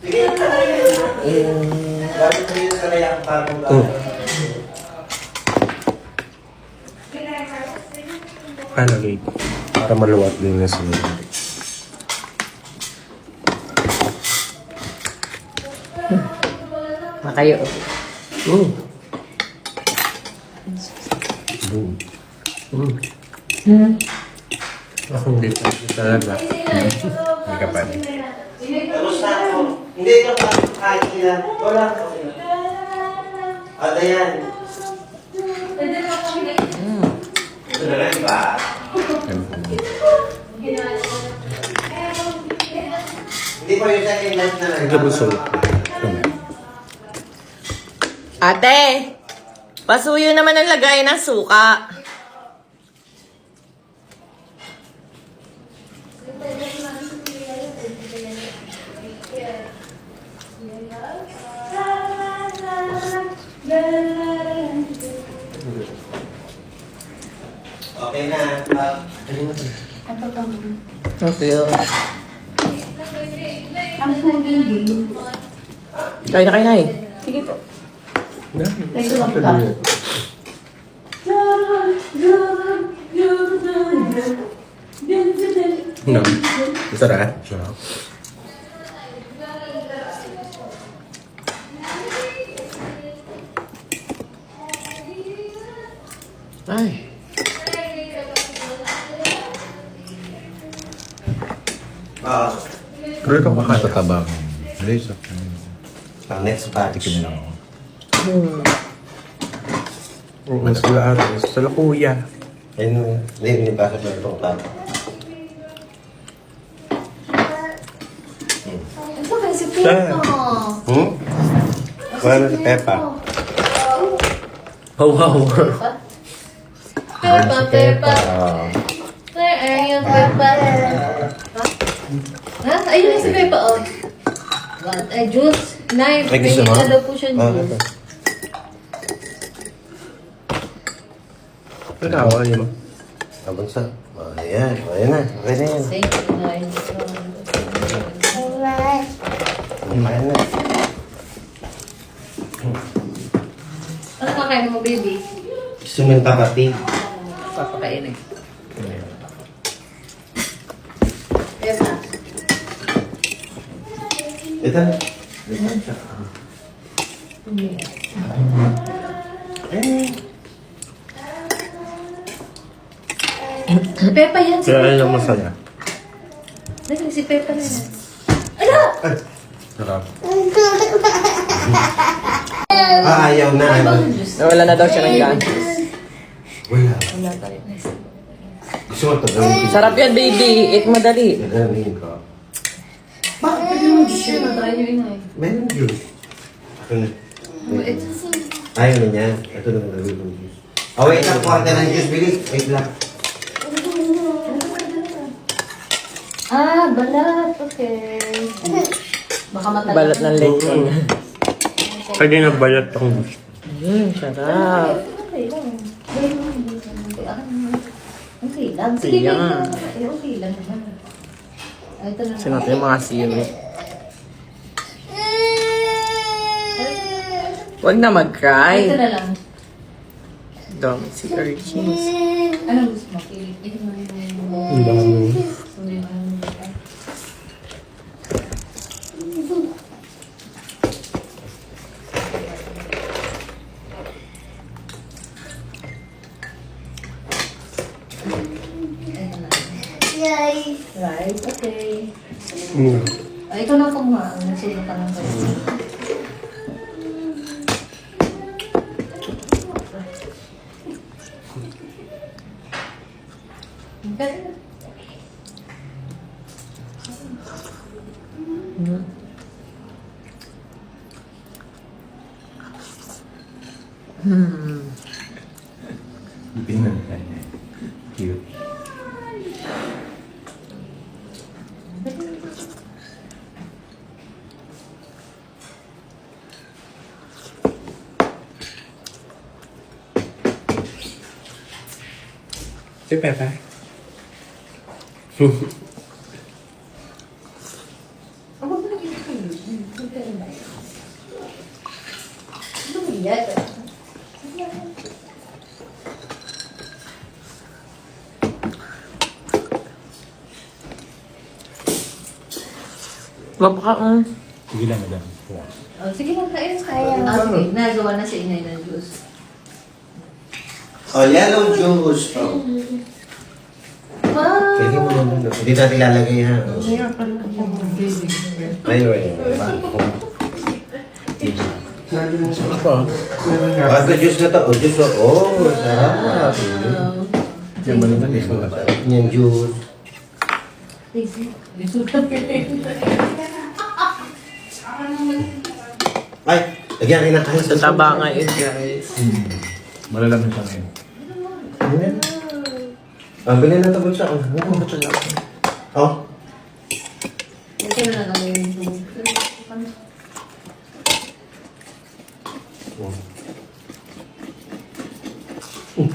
Sige, bakit ko yun sa kaya ang parang Palagay ko. Para maluwat din na sila. Makayo. Ako hindi pa talaga. Hindi ka pa rin. Tapos na ako. Hindi ka pa kahit ilan. Wala ka. At ayan. Ito na lang ba? Hindi pa yung second lunch na lang. Nagabusol. Ate! Pasuyo naman ang lagay ng suka. Okay na. Okay. Kain na kain na eh. Sige po. No. Masarap. Sarap. Ay. Pero ito kakain. Tatabang. Laser. Pang next batch. Tikim lang ako. Oo, sila ate. Sila kuya. Hindi pa sa itong tato. Ito kasi Pepa. Wala na si Peppa. Oh, wow. Pepa. Where are you, Pepa? Ha? Ayun na si Pepa, oh. What? Ay, juice. Knife. Ay, gusto mo? May daw po siya juice. Ano ako? Ano mo? Abang sa. Ayan. Ayan na. Okay na yan. Thank you, Lord. Ayan na. Ano kakain mo, baby? Gusto mo yung kapatid? Papakain eh. Pepa. Ito na. Pepa yan, si Kaya Pepa. alam mo saya. Dali, si Pepa na yan. Sarap. Ayaw na. Nawala na daw siya ng gansos. Wala. Wala tayo. Gusto mo ito gawin. Sarap yan, baby. Eat madali. Gagawin ko. Bakit pwede mo siya na tayo yun ay? Meron juice. Ito na. Ito sa... Ayaw na niya. Ito na gagawin ng juice. Oh, wait lang. Kuha ka ng juice, bilis. Wait lang. Ah, balat. Okay. Baka matala. Balat ng lemon. Pwede na balat ang gusto. Sarap. Okay lang. Okay lang. Sige, Ayan. okay lang naman. Ay, ito na. Sinot yung mga siri. Huwag na Ito mag-cry. na lang. Dami si urchins. Anong gusto mo? Ito na Ang dami. Yay! Right, okay. Mm. Ay, ikaw na kumain. Nagsulat ka lang kayo. Okay. Tingnan kanya. Cute. Si Pepe. Ako ba naging Lumiyak. Wag ka, Sige lang, madam. Oh, sige lang, kain. Sige, nagawa na si inay ng juice. Oh, yellow juice. Oh. Wow! Pwede mo naman. Hindi natin lalagay ha. Ayun. Bago juice na to. Oh, juice. Oh, masarap. Diyan mo naman ito. Masarap niyang juice. Ay, lagyan kayo ng kain sa Taba nga yun, guys. Malalaman siya ngayon. Bilhin na ito ba siya? Oh. Okay na lang kami yung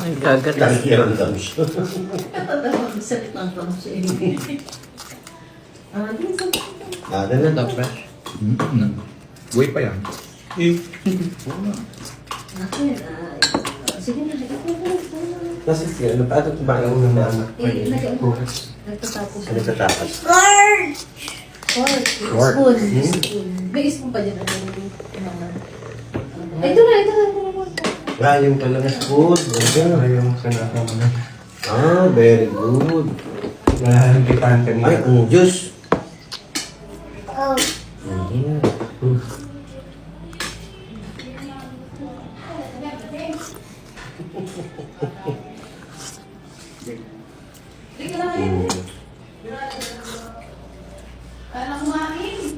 Ay, gagat. Lagyan ng siya. Sakit lang kami sa inyo. Lagyan na ito. Buhay pa yan. Sige na, Nasa siya. Ano pa ito ba ang mga anak? nagtatapos. Ano sa tapas? Fork. Fork. Spoon. May spoon pa dyan. Ito na. Yung pala na food. Yung kanaka mo na. Ah, very good. Wala nang kitaan kanina. Ay, ang juice.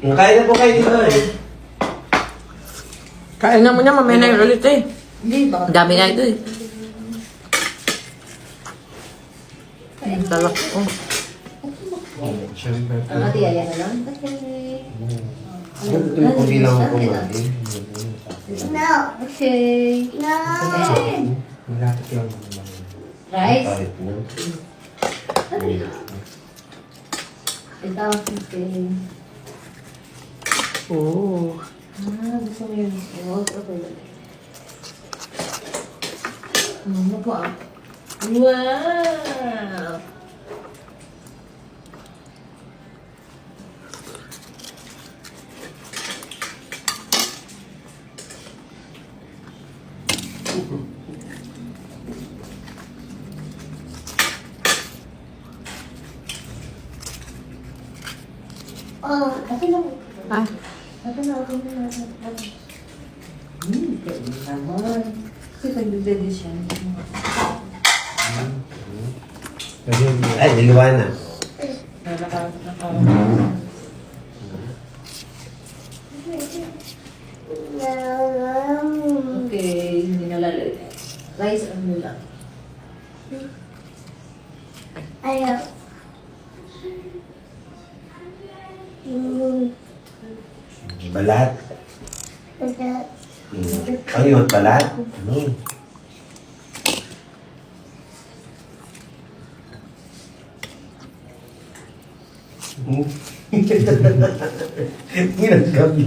Kain na po kayo dito eh. Kain na mo niya, mamaya na yung ulit eh. Hindi ba? Ang dami nga ito eh. Ang talak ko. Ate, ayan na lang. Okay. Kung di lang ako kumain. Okay. Malapit lang naman. Rice. Kahit na. Ito, okay. Oo. Gusto mo yun. Okay. Ano po ah? Wow! Okay lang. Ah, Okay na. Naman. Kasi nagbibigay siya. Ay, niliwa na. Okay, hindi na lalagay. Rice ano lang. Ayaw. Balat. Balat. Ano yun, balat? Ano? Ginagabi.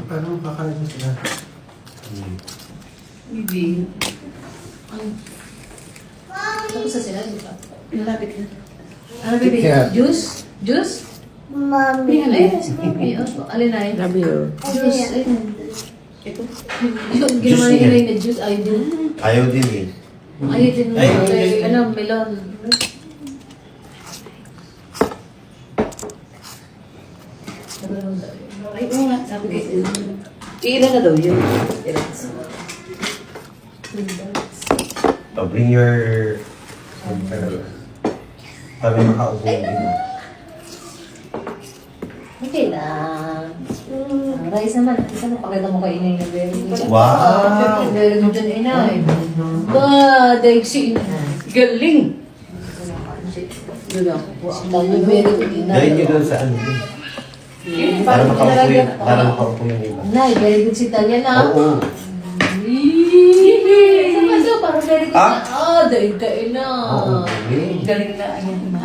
Paano kakain mo sila? Hindi. Tapos na sila, di ba? Malapit na. Ano, baby? Yeah. Juice? Juice? Mommy. Alin? Si Mami. Alin na yun? love you. Juice. Ayun. Ito. Yung ginawa ni Elaine na juice, ayaw din. Ayaw din eh. Ayaw din. Ay, Ano, melon. Ay, oo nga. Sabi ko, ilan na daw yun? Ilan. Oh, bring your... Para makaupo. Okay lang. Rice naman. Isa na pakita mo kay inay na very good. Wow! Very good dyan, inay. Ba, daig si inay. Galing! Yun ako. Ang very good, inay. Dahil nyo doon sa ano. Para makaupo yun. Para makaupo yung iba. Inay, very good si Talia na. Oo. Saan ka daw? Parang very good Ah? na. Ah, daig ka ina. Oo, galing. Galing na.